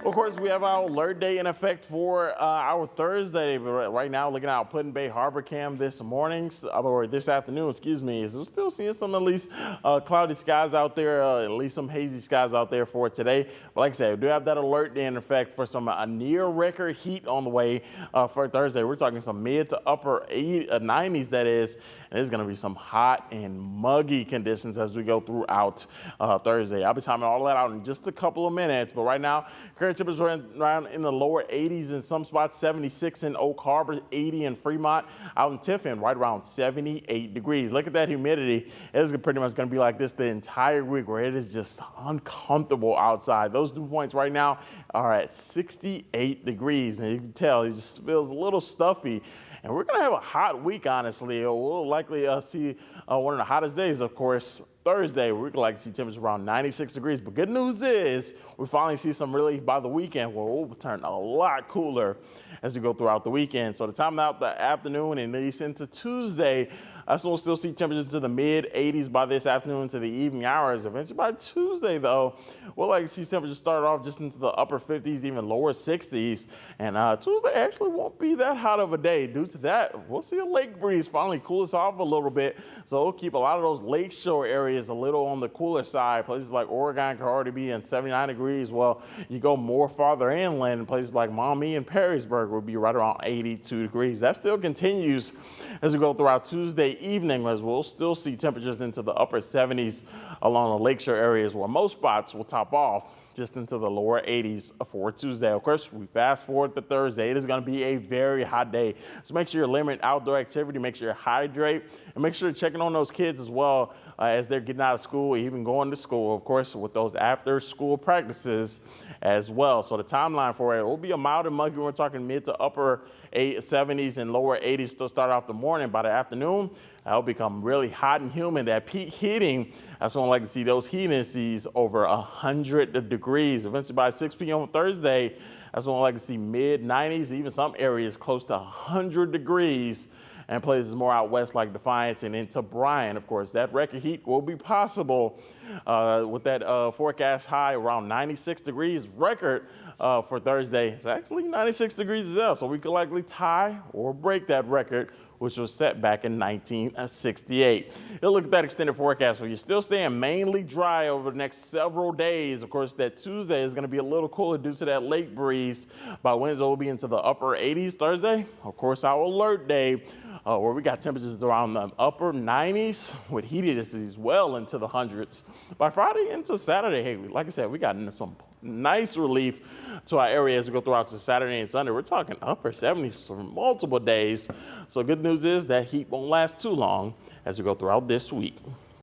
Of course, we have our alert day in effect for our Thursday. But right now, looking at our Put in Bay Harbor cam this morning, or this afternoon, excuse me, is we're still seeing some at least cloudy skies out there, at least some hazy skies out there for today. But like I said, we do have that alert day in effect for some near record heat on the way for Thursday. We're talking some mid to upper 90s, that is. And it's going to be some hot and muggy conditions as we go throughout Thursday. I'll be timing all that out in just a couple of minutes. But right now, current temperatures are around in the lower 80s in some spots, 76 in Oak Harbor, 80 in Fremont, out in Tiffin, right around 78 degrees. Look at that humidity. It is pretty much going to be like this the entire week, where it is just uncomfortable outside. Those dew points right now are at 68 degrees, and you can tell it just feels a little stuffy. And we're going to have a hot week, honestly. We'll likely see one of the hottest days, of course, Thursday. We're going to see temperatures around 96 degrees. But good news is we finally see some relief by the weekend, where we'll turn a lot cooler as we go throughout the weekend. So the time out the afternoon and at least into Tuesday, that's when we'll still see temperatures to the mid 80s by this afternoon to the evening hours. Eventually by Tuesday, though, we'll like to see temperatures start off just into the upper 50s, even lower 60s. And Tuesday actually won't be that hot of a day. Due to that, we'll see a lake breeze finally cool us off a little bit. So it'll keep a lot of those lakeshore areas a little on the cooler side. Places like Oregon could already be in 79 degrees. Well, you go more farther inland, places like Maumee and Perrysburg will be right around 82 degrees. That still continues as we go throughout Tuesday evening, as we'll still see temperatures into the upper 70s along the lakeshore areas, where most spots will top off just into the lower 80s for Tuesday. Of course, we fast forward to Thursday. It is going to be a very hot day. So make sure you're limiting outdoor activity, make sure you hydrate, and make sure you're checking on those kids as well as they're getting out of school, even going to school, of course, with those after school practices as well. So the timeline for it will be a mild and muggy. We're talking mid to upper 70s and lower 80s to start off the morning. By the afternoon, it'll become really hot and humid. That peak heating, that's when I like to see those heat indices over 100 degrees. Eventually by 6 p.m. on Thursday, that's when I like to see mid 90s, even some areas close to 100 degrees. And places more out west like Defiance and into Bryan. Of course, that record heat will be possible with that forecast high around 96 degrees record for Thursday. It's actually 96 degrees as well, so we could likely tie or break that record, which was set back in 1968. You'll look at that extended forecast where you're still staying mainly dry over the next several days. Of course, that Tuesday is going to be a little cooler due to that lake breeze. By Wednesday, we'll be into the upper 80s. Thursday, of course, our alert day, where we got temperatures around the upper 90s with heat indices well into the hundreds. By Friday into Saturday, hey, like I said, we got into some nice relief to our area as we go throughout to Saturday and Sunday. We're talking upper 70s for multiple days. So good news is that heat won't last too long as we go throughout this week.